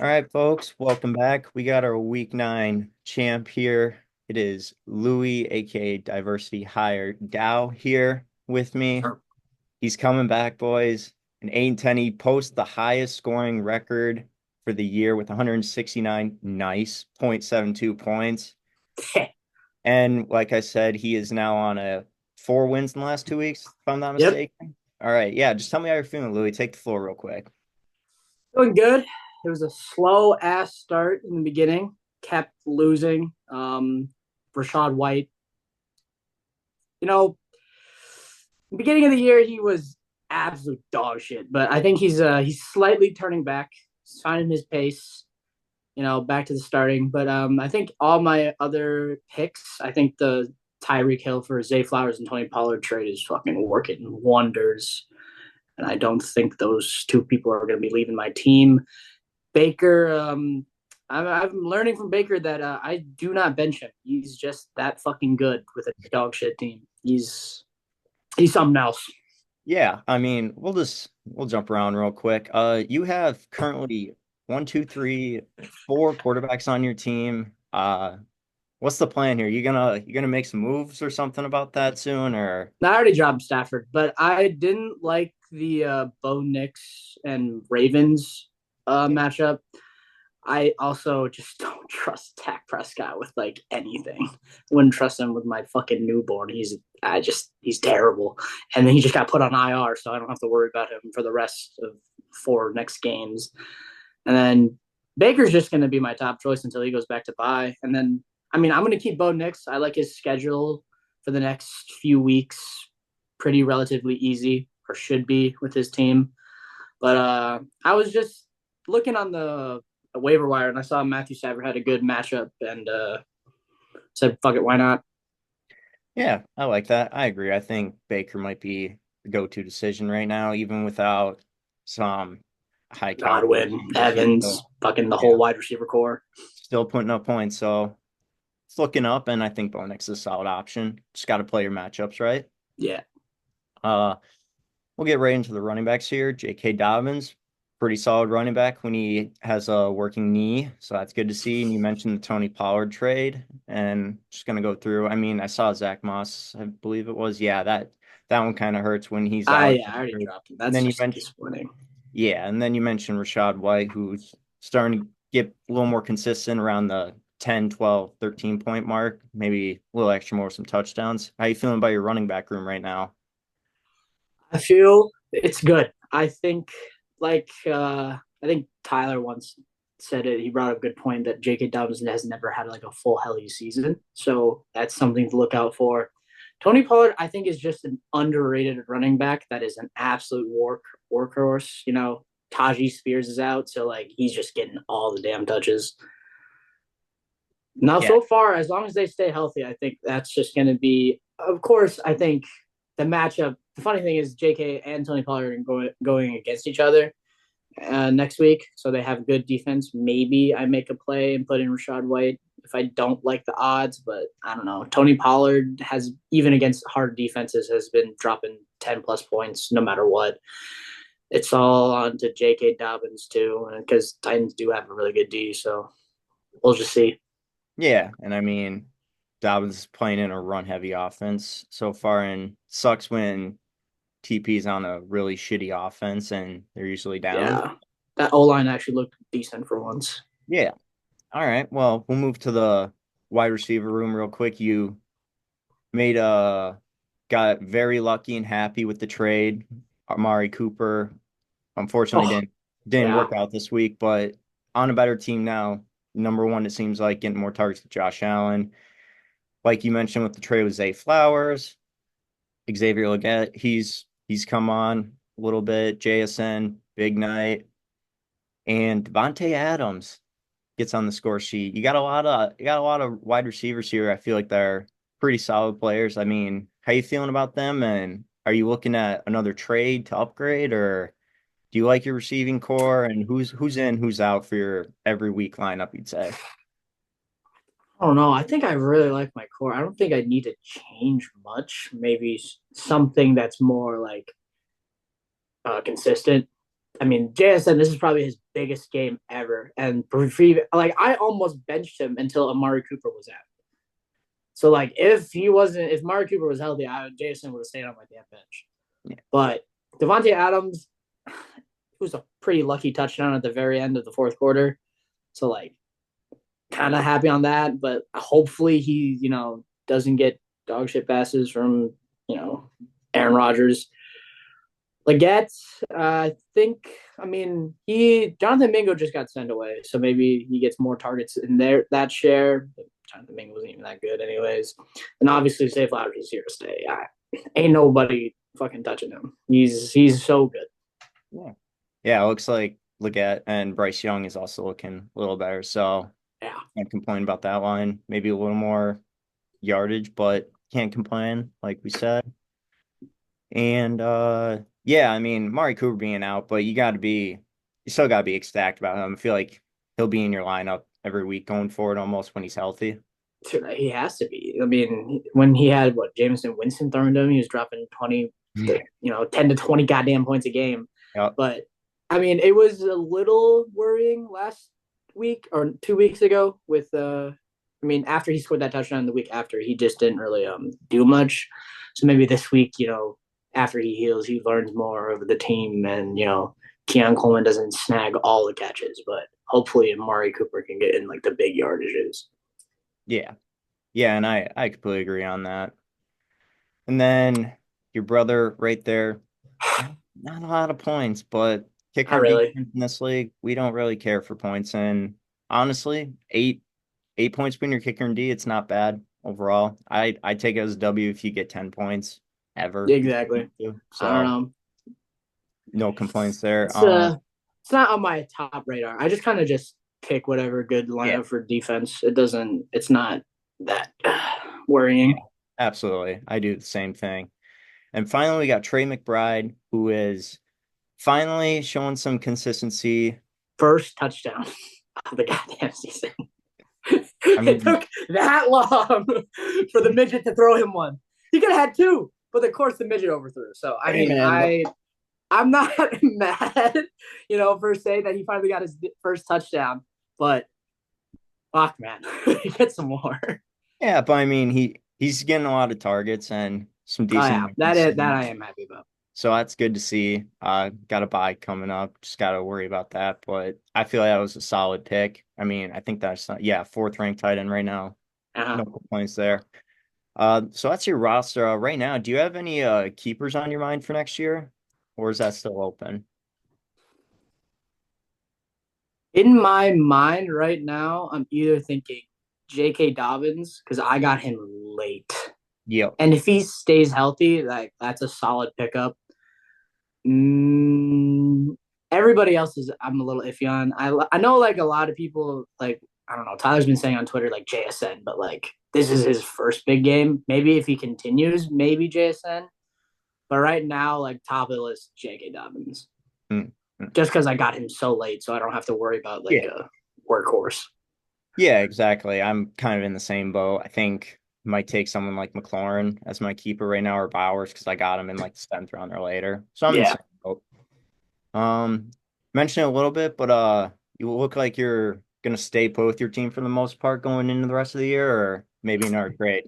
All right, folks, welcome back. We got our week 9 champ here. It is Louis, aka Diversity Hire Dow, here with me. Sure. He's coming back, boys. An 8-10. He posts the highest scoring record for the year with 169 nice 0.72 points. And like I said, he is now on a 4 wins in the last 2 weeks, if I'm not Yep. mistaken. All right, yeah, just tell me how you're feeling, Louis. Take the floor real quick. Doing good. It was a slow ass start in the beginning. Kept losing. Rashad White. You know, beginning of the year he was absolute dog shit, but I think he's slightly turning back. He's finding his pace. Back to the starting. But I think all my other picks, I think the Tyreek Hill for Zay Flowers and Tony Pollard trade is fucking working wonders. And I don't think those two people are going to be leaving my team. Baker, I'm learning from Baker that I do not bench him. He's just that fucking good with a dog shit team. He's something else. Yeah, I mean, we'll jump around real quick. You have currently one, two, three, four quarterbacks on your team. What's the plan here? You gonna make some moves or something about that soon, or I already dropped Stafford, but I didn't like the Bo Nix and Ravens matchup. I also just don't trust Dak Prescott with like anything. Wouldn't trust him with my fucking newborn. He's terrible. And then he just got put on IR, so I don't have to worry about him for the rest of 4 next games. And then Baker's just going to be my top choice until he goes back to bye. And then, I mean, I'm going to keep Bo Nix. I like his schedule for the next few weeks. Pretty relatively easy, or should be with his team. But I was just looking on the waiver wire and I saw Matthew Stafford had a good matchup and said, fuck it, why not? yeah, I like that. I agree. I think Baker might be the go-to decision right now, even without some high caliber Godwin, receivers. He's Evans, still, fucking the whole yeah, wide receiver core. still putting up points. So it's looking up, and I think Bo Nix is a solid option. Just got to play your matchups right. Yeah. Uh, We'll get right into the running backs here. J.K. Dobbins, pretty solid running back when he has a working knee, so that's good to see. And you mentioned the Tony Pollard trade, and just gonna go through. I mean, I saw Zach Moss, I believe it was. Yeah, that one kind of hurts when he's out. I already And dropped him. then That's you just mentioned, disappointing. yeah, and then you mentioned Rashad White, who's starting to get a little more consistent around the 10, 12, 13 point mark, maybe a little extra more some touchdowns. How you feeling about your running back room right now? I feel it's good. I think Tyler once said it. He brought up a good point that J.K. Dobbins has never had like a full healthy season, so that's something to look out for. Tony Pollard, I think, is just an underrated running back that is an absolute workhorse. Tajee Spears is out, so like he's just getting all the damn touches. Now, Yeah, so far, as long as they stay healthy, I think that's just going to be. Of course, I think the matchup. The funny thing is, J.K. and Tony Pollard are going against each other next week, so they have good defense. Maybe I make a play and put in Rashad White if I don't like the odds, but I don't know. Tony Pollard has, even against hard defenses, has been dropping 10 plus points no matter what. It's all on to J.K. Dobbins too, because Titans do have a really good D. So we'll just see. yeah, and I mean, Dobbins is playing in a run-heavy offense so far, and sucks when TP's on a really shitty offense and they're usually down. Yeah, that O line actually looked decent for once. Yeah. All right. Well, we'll move to the wide receiver room real quick. You made got very lucky and happy with the trade. Amari Cooper unfortunately Oh didn't yeah, work out this week, but on a better team now. Number one, it seems like getting more targets with Josh Allen. Like you mentioned with the trade with Zay Flowers, Xavier Legette, he's come on a little bit. JSN, big night, and Devontae Adams gets on the score sheet. You got a lot of wide receivers here. I feel like they're pretty solid players. I mean, how you feeling about them? And are you looking at another trade to upgrade, or do you like your receiving core? And who's in, who's out for your every week lineup? You'd say. I don't know. I think I really like my core. I don't think I need to change much. Maybe something that's more like consistent. I mean, JSN, this is probably his biggest game ever. And like, I almost benched him until Amari Cooper was out. So, like, if Amari Cooper was healthy, JSN would have stayed on my damn bench. Yeah. But Devontae Adams, it was a pretty lucky touchdown at the very end of the fourth quarter. So, like, kind of happy on that. But hopefully he, doesn't get dog shit passes from, Aaron Rodgers. Leggett, I think, I mean, Jonathan Mingo just got sent away, so maybe he gets more targets in that share. But Jonathan Mingo wasn't even that good, anyways. And obviously, Zay Flowers is here to stay. Ain't nobody fucking touching him. He's so good. Yeah. Yeah, it looks like Leggett and Bryce Young is also looking a little better. So Yeah. can't complain about that line. Maybe a little more yardage, but can't complain, like we said. And yeah, I mean, Mari Cooper being out, but you still gotta be ecstatic about him. I feel like he'll be in your lineup every week going forward almost when he's healthy. He has to be. I mean, when he had Jameson Winston throwing to him, he was dropping 10 to 20 goddamn points a game. Yep. But I mean, it was a little worrying last week or 2 weeks ago with I mean, after he scored that touchdown the week after, he just didn't really do much. So maybe this week, after he heals, he learns more of the team, and Keon Coleman doesn't snag all the catches, but hopefully Amari Cooper can get in like the big yardages. Yeah. Yeah, and I completely agree on that. And then your brother right there, not a lot of points, but Not kicker really. defense in this league, we don't really care for points. And honestly, eight points when you're kicker in D, it's not bad overall. I take it as a W if you get 10 points ever. Exactly. I don't So know. no complaints there. It's uh, it's not on my top radar. I just kind of just pick whatever good Yeah, lineup for defense. It doesn't. It's not that yeah, worrying. absolutely. I do the same thing. And finally, we got Trey McBride, who is finally showing some consistency. First touchdown of the goddamn season. I It mean, took that long for the midget to throw him one. He could have had two, but of course the midget overthrew. So I hey mean, man, I'm not mad, per se that he finally got his first touchdown, but fuck, man, get some more. yeah, but I mean, he's getting a lot of targets and some Oh decent yeah, that wins. is that I am happy about. So that's good to see. Got a bye coming up. Just got to worry about that. But I feel like that was a solid pick. I mean, I think that's yeah, fourth ranked tight end right now. Uh-huh. No complaints there. So that's your roster right now. Do you have any keepers on your mind for next year, or is that still open? In my mind right now, I'm either thinking J.K. Dobbins because I got him late, Yep. and if he stays healthy, like that's a solid pickup. Mm, Everybody else is I'm a little iffy on. I know like a lot of people like I don't know. Tyler's been saying on Twitter like JSN, but like this is his first big game. Maybe if he continues, maybe JSN. But right now, like top of the list, J.K. Dobbins. Mm. Just because I got him so late, so I don't have to worry about like Yeah. a workhorse. Yeah, exactly. I'm kind of in the same boat. I think might take someone like McLaurin as my keeper right now or Bowers because I got him in like the seventh round or later. So I'm in the Yeah. same boat. Um, Mentioned it a little bit, but you look like you're gonna stay put with your team for the most part going into the rest of the year, or maybe another trade.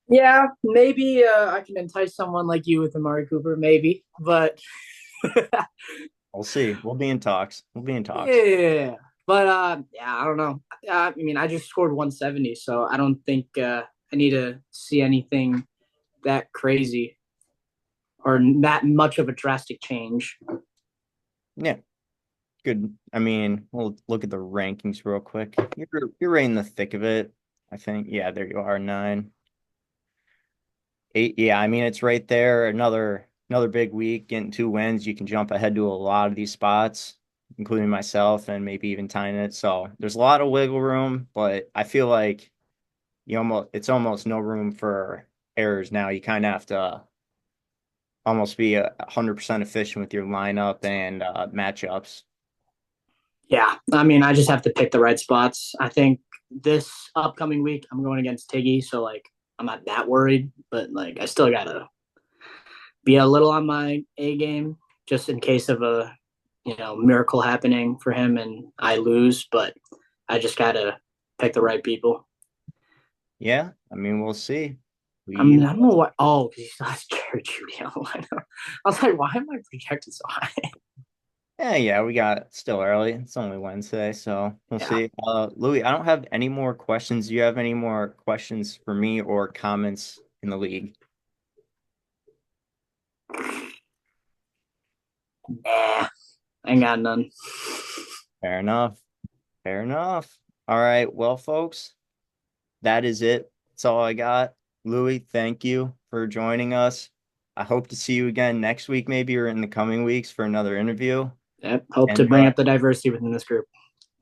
Yeah, maybe I can entice someone like you with Amari Cooper, maybe. But We'll see. We'll be in talks. We'll be in talks. yeah, but yeah, I don't know. I mean, I just scored 170, so I don't think I need to see anything that crazy or that much of a drastic change. Yeah, good. I mean, we'll look at the rankings real quick. You're right in the thick of it. I think. Yeah, there you are, 9. 8. Yeah, I mean it's right there. Another big week, getting 2 wins. You can jump ahead to a lot of these spots, including myself and maybe even tying it. So there's a lot of wiggle room, but I feel like it's almost no room for errors now. You kind of have to almost be 100% efficient with your lineup and matchups. Yeah, I mean, I just have to pick the right spots. I think this upcoming week I'm going against Tiggy, so like I'm not that worried, but like I still gotta be a little on my A game just in case of a miracle happening for him and I lose, but I just gotta pick the right people. Yeah, I mean, we'll see. I don't know what. Oh, because he still has Jerry Judy on the lineup. I was like, why am I projected so high? Yeah, we got still early. It's only Wednesday, so we'll Yeah. see. Louis, I don't have any more questions. Do you have any more questions for me or comments in the league? Nah, I ain't got none. Fair enough. Fair enough. All right. Well, folks, that is it. That's all I got. Louis, thank you for joining us. I hope to see you again next week, maybe, or in the coming weeks for another interview. Yep. Hope to And bring up the diversity within this group.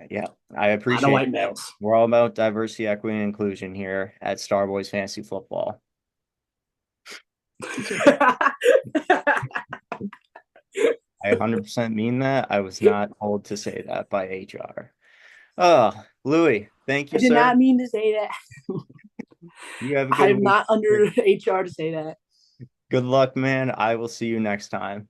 yeah, I A lot of appreciate white that. males. We're all about diversity, equity, and inclusion here at Starboys Fantasy Football. I 100% mean that. I was not told to say that by HR. Oh, Louis, thank I you, did sir. not mean to say that. You have a good I'm week. not under HR to say that. Good luck, man. I will see you next time.